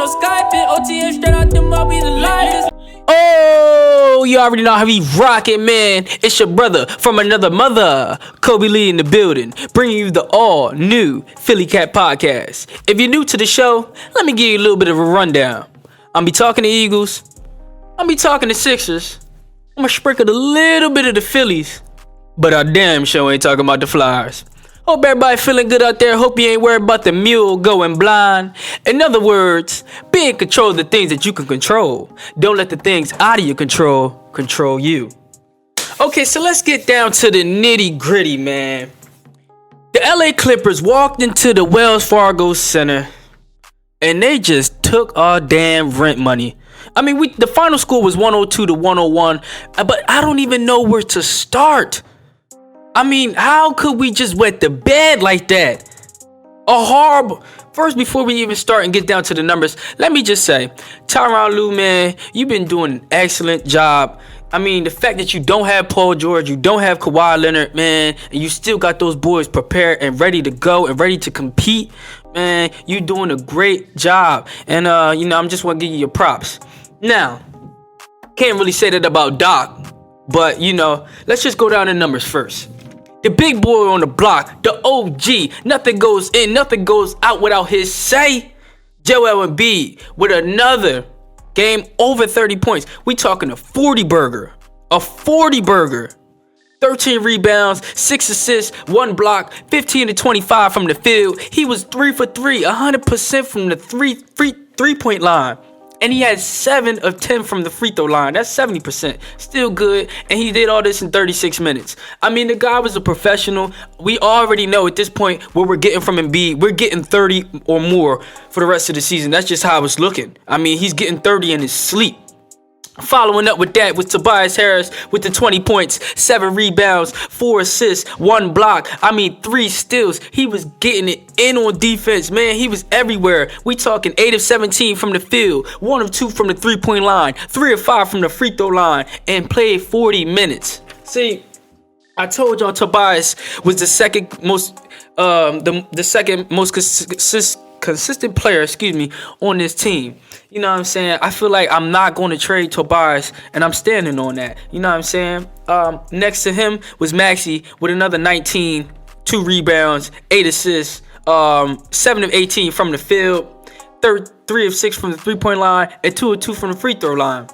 no Skyping. OTM straight out them, I'll be the livest. Oh, you already know how we rockin', man. It's your brother from another mother, Kobe Lee in the building, bringing you the all new Philly Cat podcast. If you're new to the show, let me give you a little bit of a rundown. I'll be talking to Eagles. I'll be talking to Sixers. I'm gonna sprinkle a little bit of the Phillies, but I damn sure ain't talking about the Flyers. Hope everybody feeling good out there. Hope you ain't worried about the mule going blind. In other words, be in control of the things that you can control. Don't let the things out of your control you. Okay, so let's get down to the nitty gritty, man. The LA Clippers walked into the Wells Fargo Center and they just took our damn rent money. I mean, the final score was 102 to 101, but I don't even know where to start. I mean, how could we just wet the bed like that? A horrible... First, before we even start and get down to the numbers, let me just say, Tyronn Lue, man, you've been doing an excellent job. I mean, the fact that you don't have Paul George, you don't have Kawhi Leonard, man, and you still got those boys prepared and ready to go and ready to compete, man, you doing a great job. And, I'm just want to give you your props. Now, can't really say that about Doc, but, let's just go down the numbers first. The big boy on the block, the OG, nothing goes in, nothing goes out without his say. Joel Embiid with another game over 30 points. We talking a 40 burger. 13 rebounds, 6 assists, 1 block, 15 to 25 from the field. He was 3 for 3, 100% from the three-point line. And he had 7 of 10 from the free throw line. That's 70%. Still good. And he did all this in 36 minutes. I mean, the guy was a professional. We already know at this point what we're getting from Embiid. We're getting 30 or more for the rest of the season. That's just how it's looking. I mean, he's getting 30 in his sleep. Following up with that was Tobias Harris with the 20 points, 7 rebounds, 4 assists, 1 block. 3 steals. He was getting it in on defense, man. He was everywhere. We talking 8 of 17 from the field, 1 of 2 from the 3-point line, 3 of 5 from the free throw line, and played 40 minutes. See, I told y'all Tobias was the second most consistent player, on this team. You know what I'm saying? I feel like I'm not going to trade Tobias, and I'm standing on that. You know what I'm saying? Next to him was Maxey with another 19, 2 rebounds, 8 assists, 7 of 18 from the field, 3 of 6 from the 3-point line, and 2 of 2 from the free throw line.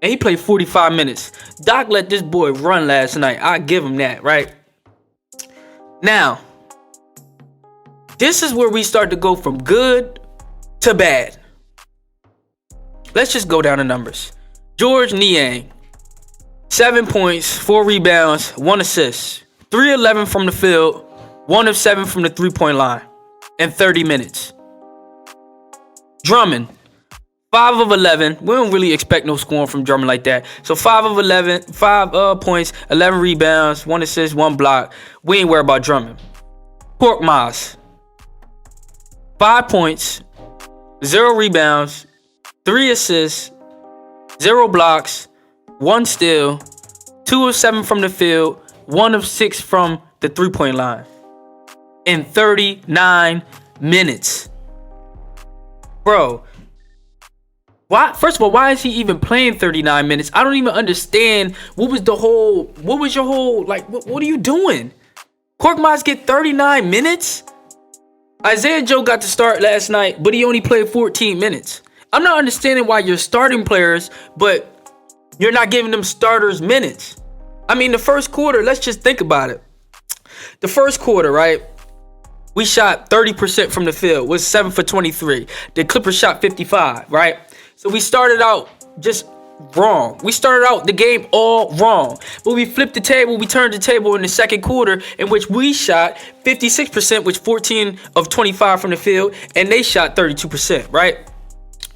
And he played 45 minutes. Doc let this boy run last night. I give him that, right? Now, this is where we start to go from good to bad. Let's just go down the numbers. George Niang, 7 points, 4 rebounds, 1 assist, 3-11 from the field, 1 of 7 from the 3-point line, in 30 minutes. Drummond, 5 of 11. We don't really expect no scoring from Drummond like that. So 5 of 11, 5 points, 11 rebounds, 1 assist, 1 block. We ain't worried about Drummond. Korkmaz, 5 points, 0 rebounds, 3 assists, 0 blocks, 1 steal, 2 of 7 from the field, 1 of 6 from the 3-point line in 39 minutes. Bro, why? First of all, why is he even playing 39 minutes? I don't even understand. What was your whole, what are you doing? Korkmaz get 39 minutes? Isaiah Joe got to start last night, but he only played 14 minutes. I'm not understanding why you're starting players, but you're not giving them starters minutes. I mean, the first quarter, let's just think about it. The first quarter, right? We shot 30% from the field, was 7 for 23. The Clippers shot 55, right? So we started out just wrong. We started out the game all wrong. But we flipped the table. We turned the table in the second quarter, in which we shot 56%, which 14 of 25 from the field, and they shot 32%, right?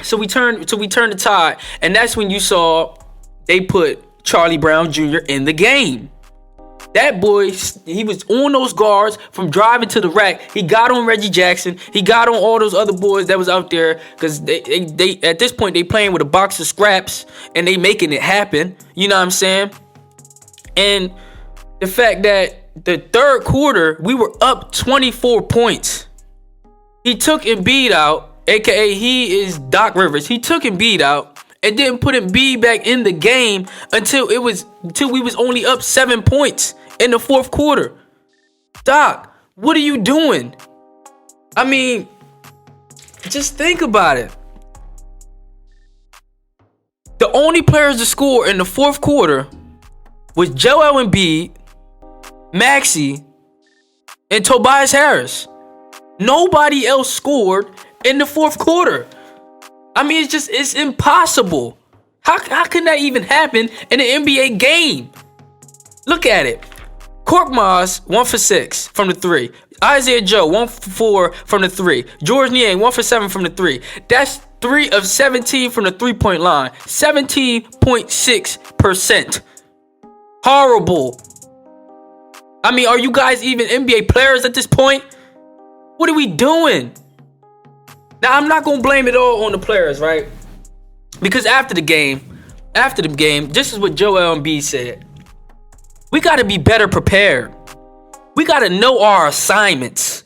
So we turned the tide, and that's when you saw they put Charlie Brown Jr. in the game. That boy, he was on those guards from driving to the rack. He got on Reggie Jackson. He got on all those other boys that was out there, because they at this point they playing with a box of scraps and they making it happen. You know what I'm saying? And the fact that the third quarter we were up 24 points. He took Embiid out. aka he is Doc Rivers. He took Embiid out and didn't put Embiid back in the game until we was only up 7 points in the fourth quarter. Doc, what are you doing? I mean, just think about it. The only players to score in the fourth quarter was Joel Embiid, Maxey, and Tobias Harris. Nobody else scored in the fourth quarter. I mean, it's impossible. How can that even happen in an NBA game? Look at it. Korkmaz 1 for 6 from the 3. Isaiah Joe 1 for 4 from the 3. George Niang 1 for 7 from the 3. That's 3 of 17 from the 3-point line. 17.6%. Horrible. I mean, are you guys even NBA players at this point? What are we doing? Now, I'm not going to blame it all on the players, right? Because after the game, this is what Joel Embiid said. We got to be better prepared. We got to know our assignments.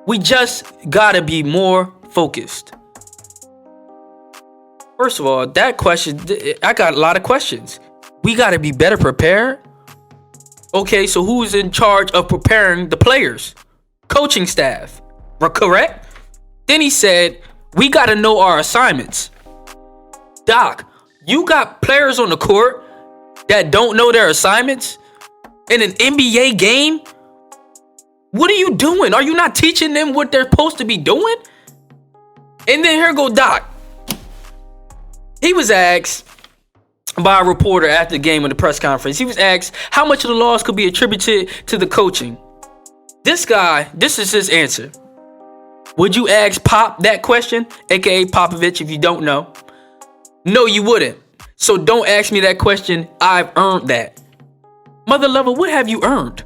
We just got to be more focused. First of all, that question, I got a lot of questions. We got to be better prepared? Okay, so who's in charge of preparing the players? Coaching staff, correct? Then he said, we got to know our assignments. Doc, you got players on the court that don't know their assignments in an NBA game? What are you doing? Are you not teaching them what they're supposed to be doing? And then here go Doc. He was asked by a reporter after the game in the press conference. He was asked how much of the loss could be attributed to the coaching. This is his answer. Would you ask Pop that question, aka Popovich, if you don't know? No, you wouldn't. So don't ask me that question. I've earned that. Mother lover, what have you earned?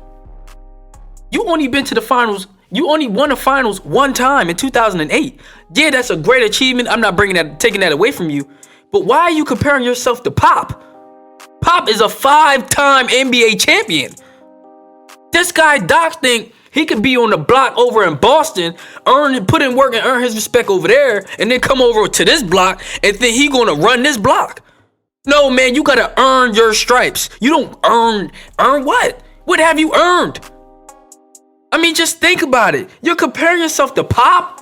You only been to the finals. You only won the finals one time in 2008. Yeah, that's a great achievement. I'm not taking that away from you. But why are you comparing yourself to Pop? Pop is a 5-time NBA champion. This guy, Doc, think he could be on the block over in Boston, put in work and earn his respect over there, and then come over to this block and think he gonna run this block. No, man, you gotta earn your stripes. You don't earn what? What have you earned? I mean, just think about it. You're comparing yourself to Pop,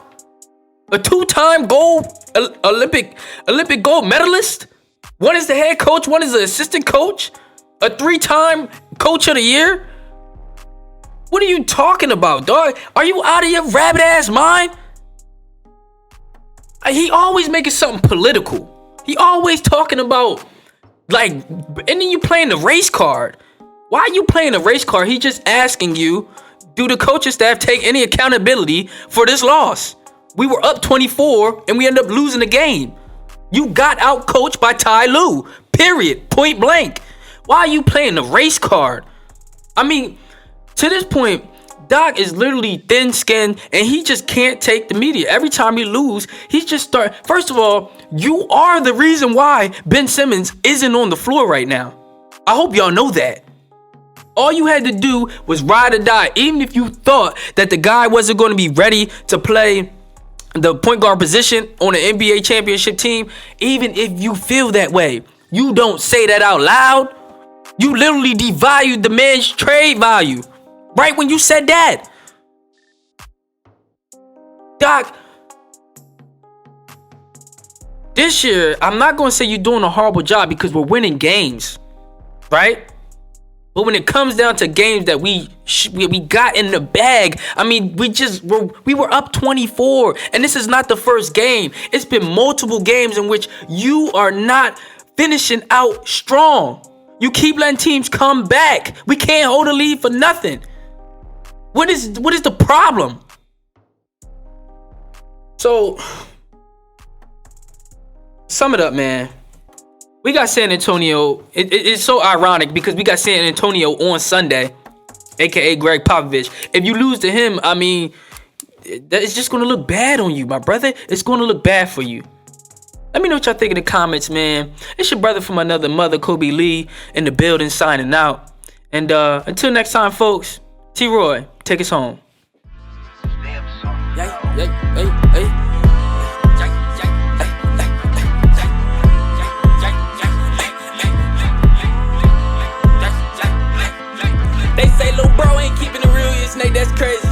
a 2-time Olympic gold medalist. One is the head coach, one is the assistant coach, a 3-time coach of the year. What are you talking about, dog? Are you out of your rabbit ass mind? He always making something political. He always talking about, like, and then you playing the race card. Why are you playing the race card? He just asking you, do the coaching staff take any accountability for this loss? We were up 24 and we ended up losing the game. You got out coached by Ty Lue. Period. Point blank. Why are you playing the race card? I mean, to this point, Doc is literally thin-skinned and he just can't take the media. Every time he lose, he just start. First of all, you are the reason why Ben Simmons isn't on the floor right now. I hope y'all know that. All you had to do was ride or die. Even if you thought that the guy wasn't going to be ready to play the point guard position on an NBA championship team, even if you feel that way, you don't say that out loud. You literally devalued the man's trade value right when you said that. Doc, this year, I'm not going to say you're doing a horrible job because we're winning games, right? But when it comes down to games that we got in the bag, I mean, we were up 24, and this is not the first game. It's been multiple games in which you are not finishing out strong. You keep letting teams come back. We can't hold a lead for nothing. What is the problem? So, sum it up, man. We got San Antonio. It's so ironic because we got San Antonio on Sunday, aka Greg Popovich. If you lose to him, I mean, it's just going to look bad on you, my brother. It's going to look bad for you. Let me know what y'all think in the comments, man. It's your brother from another mother, Kobe Lee, in the building, signing out. And until next time, folks, T-Roy, take us home. like that's crazy.